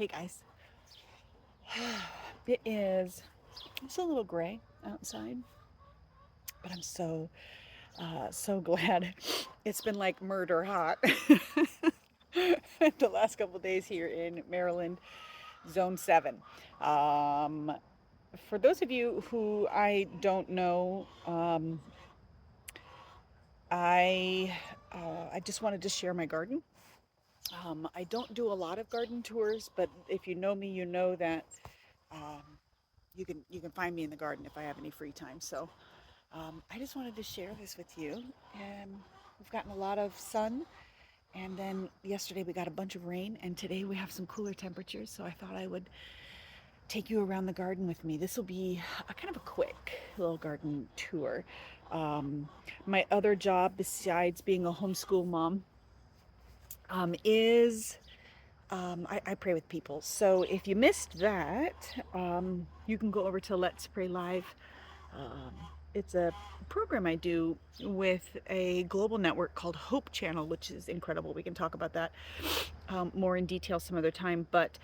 Hey guys, it's a little gray outside, but I'm so glad. It's been like murder hot the last couple of days here in Maryland, Zone 7. Um, for those of you who I don't know, I I just wanted to share my garden. I don't do a lot of garden tours, but if you know me, you know that um, you can find me in the garden if I have any free time. So I just wanted to share this with you. And we've gotten a lot of sun, and then yesterday we got a bunch of rain, and today we have some cooler temperatures. So I thought I would take you around the garden with me. This will be a kind of a quick little garden tour. My other job, besides being a homeschool mom, is I pray with people. So if you missed that, you can go over to Let's Pray Live. Um, it's a program I do with a global network called Hope Channel, which is incredible. We can talk about that more in detail some other time. But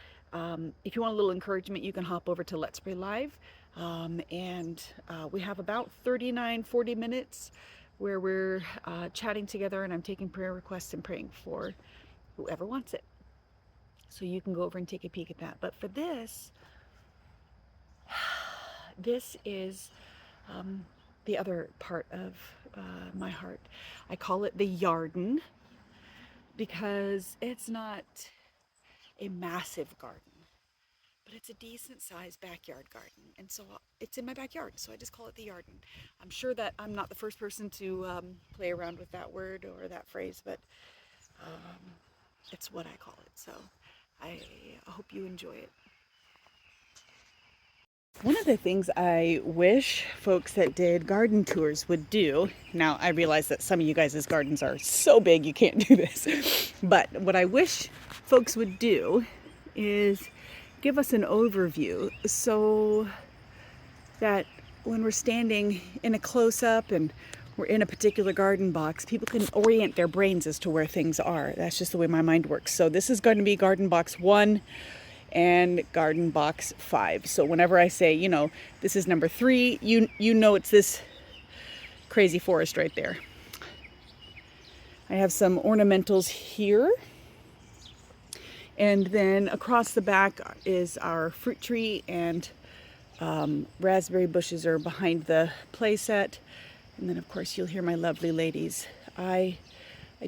if you want a little encouragement, you can hop over to Let's Pray Live. And we have about 40 minutes where we're chatting together, and I'm taking prayer requests and praying for whoever wants it. So you can go over and take a peek at that. But for this is the other part of my heart. I call it the Yarden because it's not a massive garden, but it's a decent sized backyard garden. And so it's in my backyard, so I just call it the Yarden. I'm sure that I'm not the first person to play around with that word or that phrase, but it's what I call it. So I hope you enjoy it. One of the things I wish folks that did garden tours would do, now I realize that some of you guys' gardens are so big you can't do this, but what I wish folks would do is give us an overview so that when we're standing in a close-up and we're in a particular garden box, people can orient their brains as to where things are. That's just the way my mind works. So this is going to be garden box 1 and garden box 5. So whenever I say, this is number 3, you know it's this crazy forest right there. I have some ornamentals here. And then across the back is our fruit tree, and raspberry bushes are behind the play set. And then of course you'll hear my lovely ladies. I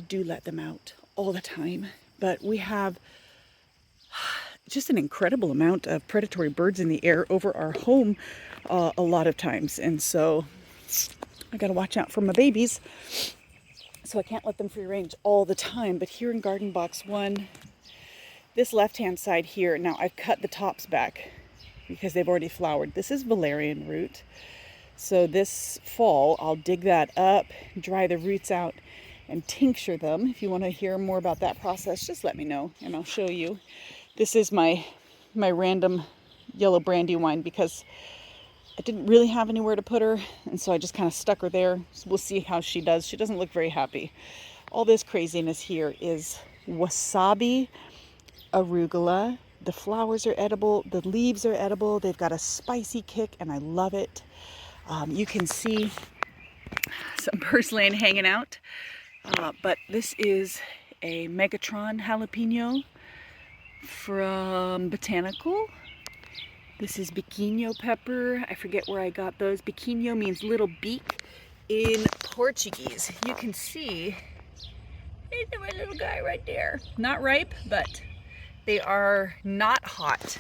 do let them out all the time, but we have just an incredible amount of predatory birds in the air over our home a lot of times. And so I got to watch out for my babies. So I can't let them free range all the time. But here in garden box 1, this left-hand side here, now I've cut the tops back because they've already flowered. This is valerian root. So this fall, I'll dig that up, dry the roots out, and tincture them. If you want to hear more about that process, just let me know and I'll show you. This is my random yellow brandywine because I didn't really have anywhere to put her, and so I just kind of stuck her there. So we'll see how she does. She doesn't look very happy. All this craziness here is wasabi arugula. The flowers are edible. The leaves are edible. They've got a spicy kick, and I love it. You can see some purslane hanging out, but this is a Megatron jalapeno from Botanical. This is Biquinho pepper. I forget where I got those. Biquinho means little beak in Portuguese. You can see, there's my little guy right there. Not ripe, but they are not hot.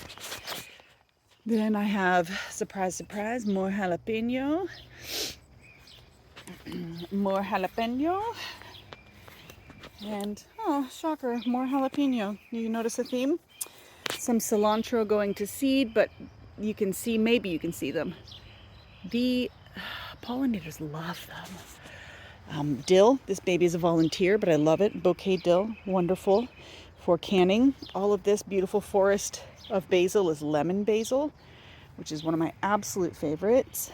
Then I have, surprise, surprise, more jalapeno. More jalapeno. And, oh, shocker, more jalapeno. You notice a theme? Some cilantro going to seed, but you can see, maybe you can see them. The pollinators love them. Dill, this baby is a volunteer, but I love it. Bouquet dill, wonderful for canning. All of this beautiful forest of basil is lemon basil, which is one of my absolute favorites.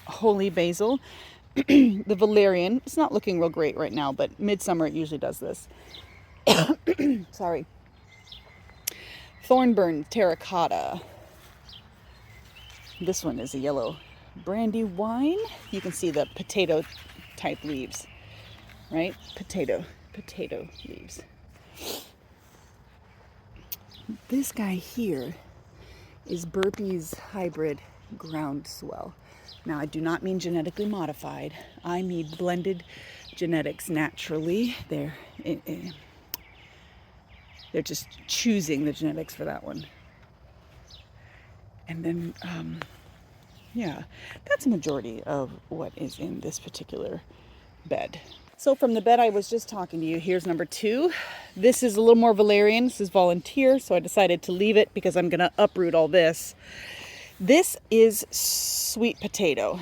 Holy basil. The valerian, it's not looking real great right now, but midsummer it usually does this. Sorry. Thornburn terracotta. This one is a yellow brandy wine. You can see the potato type leaves, right? Potato leaves. This guy here is Burpee's hybrid groundswell. Now, I do not mean genetically modified. I mean blended genetics naturally. They're just choosing the genetics for that one. And then, yeah, that's a majority of what is in this particular bed. So from the bed I was just talking to you, here's number 2. This is a little more valerian. This is volunteer, so I decided to leave it because I'm going to uproot all this. This is sweet potato.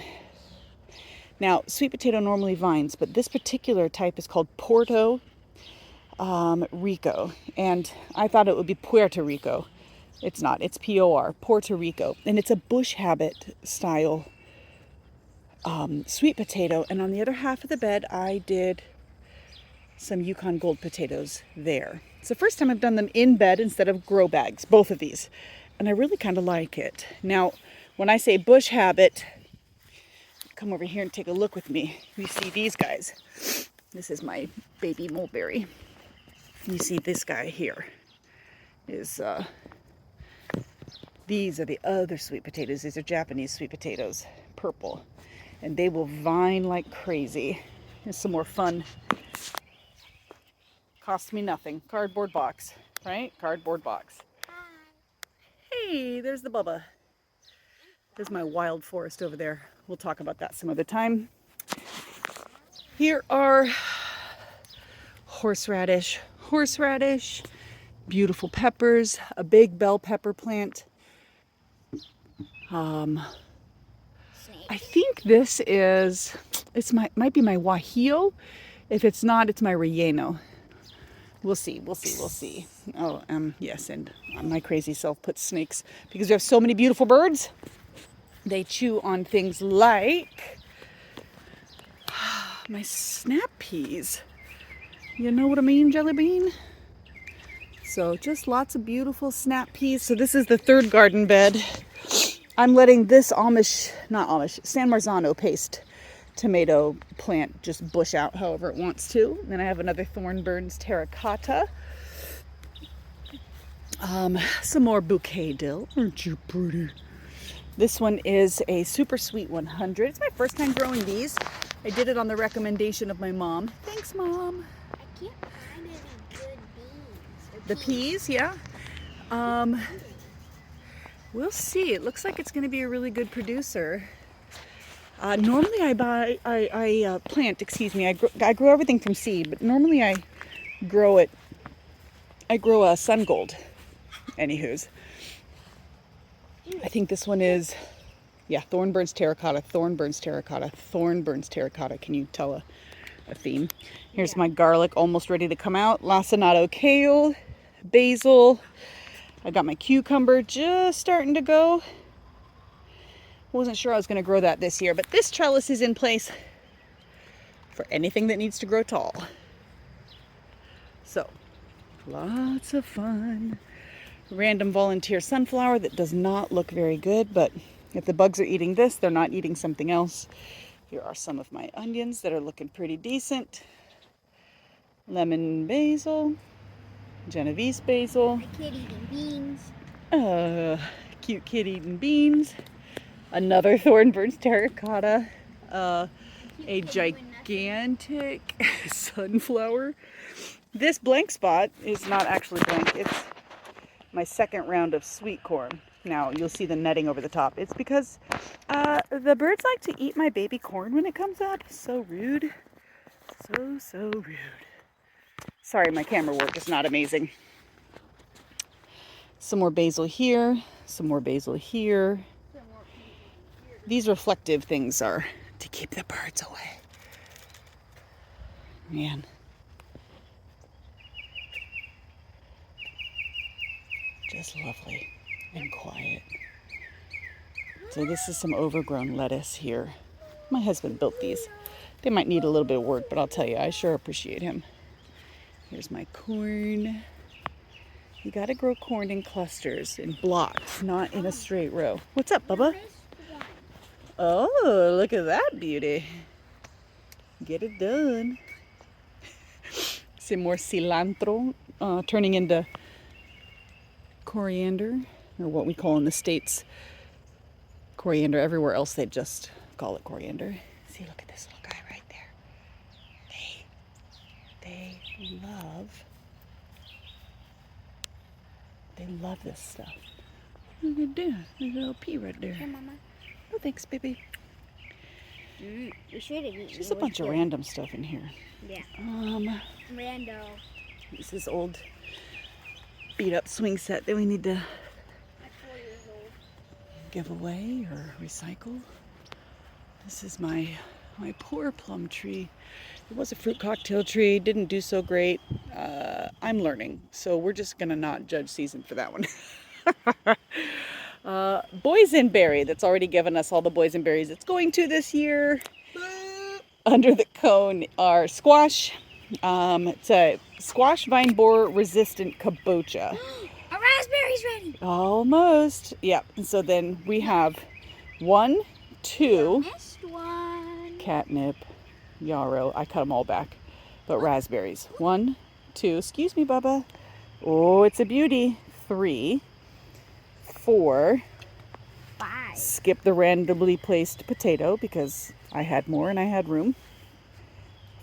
Now, sweet potato normally vines, but this particular type is called Puerto Rico. And I thought it would be Puerto Rico. It's not. It's P-O-R, Puerto Rico. And it's a bush habit style sweet potato. And on the other half of the bed, I did some Yukon Gold potatoes there. It's the first time I've done them in bed instead of grow bags, both of these. And I really kind of like it. Now, when I say bush habit, come over here and take a look with me. You see these guys. This is my baby mulberry. You see this guy here is, these are the other sweet potatoes. These are Japanese sweet potatoes, purple. And they will vine like crazy. Here's some more fun. Cost me nothing. Cardboard box, right? Cardboard box. Hey, there's the Bubba. There's my wild forest over there. We'll talk about that some other time. Here are horseradish, beautiful peppers, a big bell pepper plant. I think this is, might be my guajillo. If it's not, it's my relleno. We'll see. Oh, yes, and my crazy self puts snakes, because we have so many beautiful birds. They chew on things like my snap peas. You know what I mean, Jelly Bean? So just lots of beautiful snap peas. So this is the third garden bed. I'm letting this San Marzano paste tomato plant just bush out however it wants to. And then I have another Thornburns terracotta. Some more bouquet dill. Aren't you pretty? This one is a super sweet 100. It's my first time growing these. I did it on the recommendation of my mom. Thanks, Mom. I can't find any good beans. The peas, yeah. We'll see. It looks like it's going to be a really good producer. Normally I grow everything from seed, but normally I grow a sun gold. Anywho's. I think this one is, yeah, Thornburns terracotta. Can you tell a theme? Here's my garlic almost ready to come out. Lacinato kale, basil. I got my cucumber just starting to go. Wasn't sure I was going to grow that this year, but this trellis is in place for anything that needs to grow tall. So, lots of fun. Random volunteer sunflower that does not look very good, but if the bugs are eating this, they're not eating something else. Here are some of my onions that are looking pretty decent. Lemon basil, Genovese basil. My kid eating beans. Cute kid eating beans. Another Thornburns terracotta. A gigantic sunflower. This blank spot is not actually blank. It's my second round of sweet corn. Now you'll see the netting over the top. It's because the birds like to eat my baby corn when it comes up. So rude. So rude. Sorry, my camera work is not amazing. Some more basil here. Some more basil here. These reflective things are to keep the birds away. Man. Just lovely and quiet. So this is some overgrown lettuce here. My husband built these. They might need a little bit of work, but I'll tell you, I sure appreciate him. Here's my corn. You gotta grow corn in clusters, in blocks, not in a straight row. What's up, Bubba? Oh, look at that beauty. Get it done. Some more cilantro, turning into coriander, or what we call in the States coriander. Everywhere else they just call it coriander. See, look at this little guy right there. They love this stuff. Look at that. There's a little pea right there. Here, Mama. Oh, thanks, baby. You should have eaten. Just a bunch of random stuff in here. Yeah. Rando. This is old beat up swing set that we need to I'm 4 years old. give away or recycle. This is my poor plum tree. It was a fruit cocktail tree, didn't do so great. I'm learning, so we're just gonna not judge season for that one. Boysenberry, that's already given us all the boysenberries it's going to this year. Under the cone are squash. It's a squash vine borer resistant kabocha. A raspberry's ready. Almost. Yep. And so then we have 1, 2, Missed one. catnip, yarrow. I cut them all back. But raspberries. 1, 2. Excuse me, Bubba. Oh, it's a beauty. 3, 4. 5. Skip the randomly placed potato because I had more and I had room.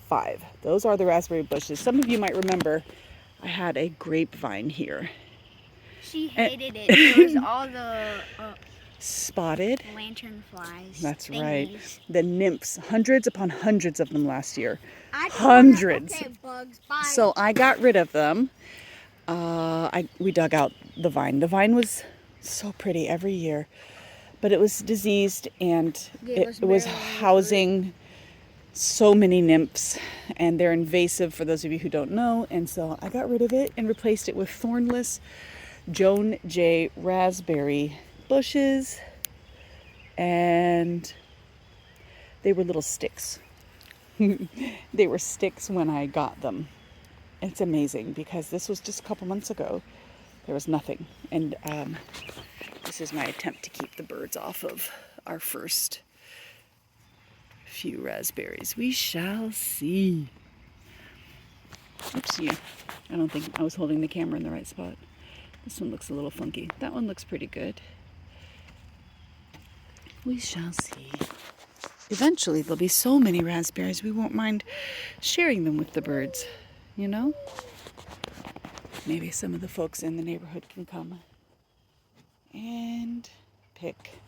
5. Those are the raspberry bushes. Some of you might remember I had a grapevine here. She hated it. It was all the Spotted. lantern flies. That's thingies. right. The nymphs. Hundreds upon hundreds of them last year. I just Hundreds. Okay, bugs. Bye. So I got rid of them. We dug out the vine. The vine was so pretty every year, but it was diseased and it was housing so many nymphs, and they're invasive for those of you who don't know. And so I got rid of it and replaced it with thornless Joan J. raspberry bushes, and they were little sticks. They were sticks when I got them. It's amazing because this was just a couple months ago. There was nothing. And this is my attempt to keep the birds off of our first few raspberries. We shall see. Oopsie. I don't think I was holding the camera in the right spot. This one looks a little funky. That one looks pretty good. We shall see. Eventually there'll be so many raspberries we won't mind sharing them with the birds, you know? Maybe some of the folks in the neighborhood can come and pick.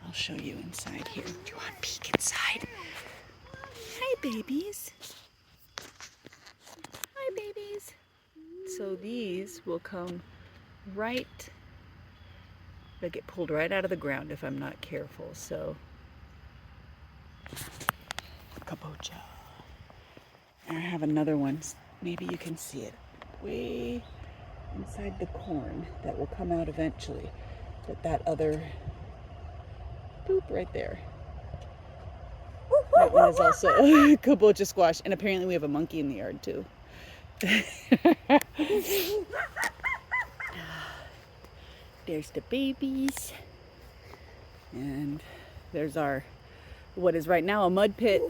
I'll show you inside here. Do you want to peek inside? Hi, babies. Hi, babies. So these will come right, they'll get pulled right out of the ground if I'm not careful. So, kabocha. And I have another one. Maybe you can see it way inside the corn that will come out eventually. But that other boop right there. That one is also kabocha squash. And apparently we have a monkey in the yard too. There's the babies. And there's our, what is right now a mud pit,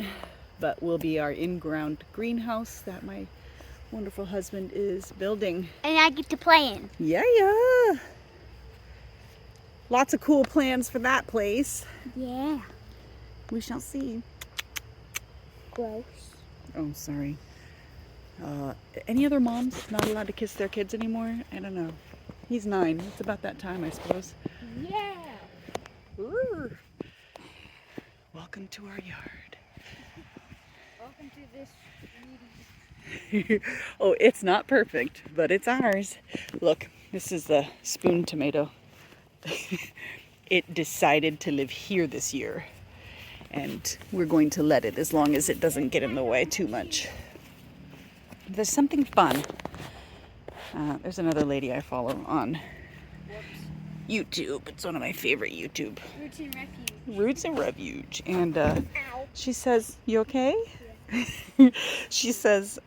but will be our in-ground greenhouse that my wonderful husband is building. And I get to play in. Yeah. Lots of cool plans for that place. Yeah. We shall see. Gross. Oh, sorry. Any other moms not allowed to kiss their kids anymore? I don't know. He's 9. It's about that time, I suppose. Yeah. Ooh. Welcome to our yard. Welcome to this. Oh, it's not perfect, but it's ours. Look, this is the spoon tomato. It decided to live here this year, and we're going to let it as long as it doesn't get in the way too much. There's something fun. There's another lady I follow on YouTube. It's one of my favorite YouTube. Roots and Refuge. Roots and Refuge. And Ow. she says, you okay? Yeah. She says,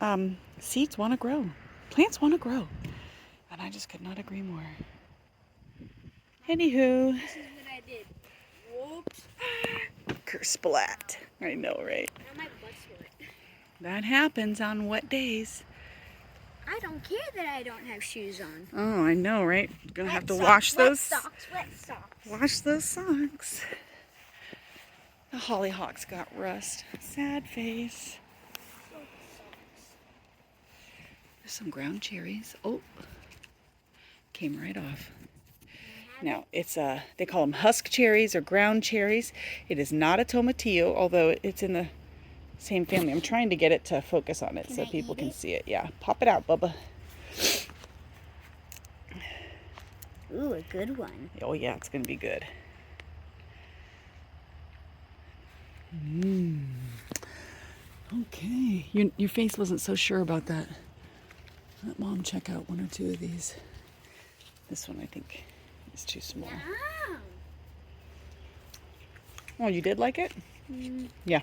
seeds want to grow. Plants want to grow. And I just could not agree more. Anywho. This is what I did. Whoops. Kersplat. I know, right? Now my butt's wet. That happens on wet days. I don't care that I don't have shoes on. Oh, I know, right? Gonna have to Wet wash socks, those. Wet socks, wet socks. Wash those socks. The hollyhocks got rust. Sad face. There's some ground cherries. Oh, came right off. Now, it's they call them husk cherries or ground cherries. It is not a tomatillo, although it's in the same family. I'm trying to get it to focus on it so people can see it. Yeah, pop it out, Bubba. Ooh, a good one. Oh yeah, it's gonna be good. Okay, your face wasn't so sure about that. Let Mom check out one or two of these. This one I think is too small. Wow. Oh, you did like it? Yeah.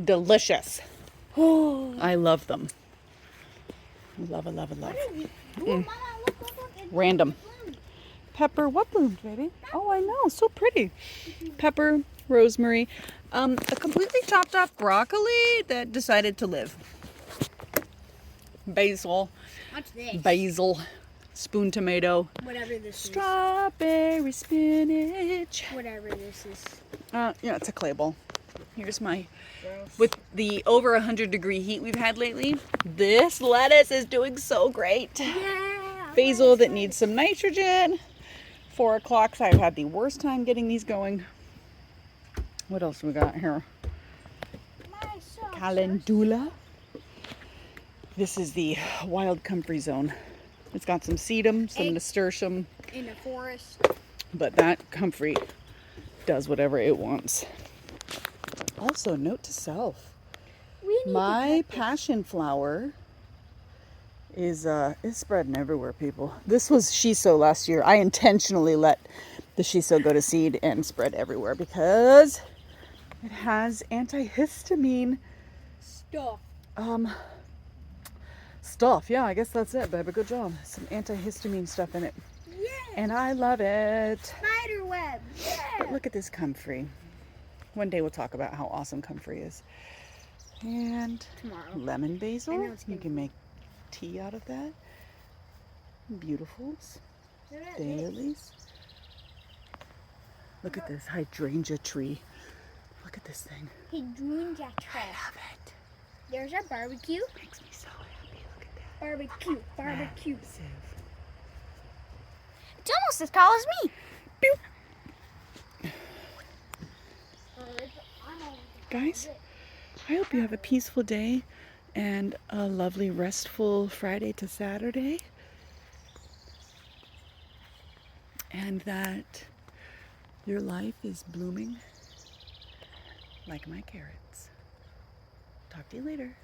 Delicious. Oh. I love them. Love. Ooh, Mama, look. It Random. bloomed. Pepper, what bloomed, baby? Oh, I know, so pretty. Pepper, rosemary, a completely chopped off broccoli that decided to live. Basil, What's this? basil, spoon tomato, Whatever this strawberry spinach. is. Whatever this is. Yeah, it's a clay bowl. Here's my, Gross. with the over 100-degree heat we've had lately, this lettuce is doing so great. Yeah. Basil that needs some nitrogen. 4 o'clock, so I've had the worst time getting these going. What else we got here? My socks. Calendula. This is the wild comfrey zone. It's got some sedum, some Egg. nasturtium, In the forest. but that comfrey does whatever it wants. Also, note to self, We need my to cut passion flower is spreading everywhere, people. This was shiso last year. I intentionally let the shiso go to seed and spread everywhere because it has antihistamine stuff. stuff. Yeah, I guess that's it, baby. Good job. Some antihistamine stuff in it. Yeah. And I love it. Spider web. Yeah. But look at this comfrey. One day we'll talk about how awesome comfrey is. And Tomorrow. lemon I basil. know it's You gonna can make tea out of that. Beautifuls. Look at this. Dailies. Look at this hydrangea tree. Look at this thing. He drew that I trash. love it. There's a barbecue. Makes me so happy. Look at that. Barbecue. Barbecue. Massive. It's almost as tall as me. Guys, I hope you have a peaceful day and a lovely restful Friday to Saturday. And that your life is blooming like my carrots. Talk to you later.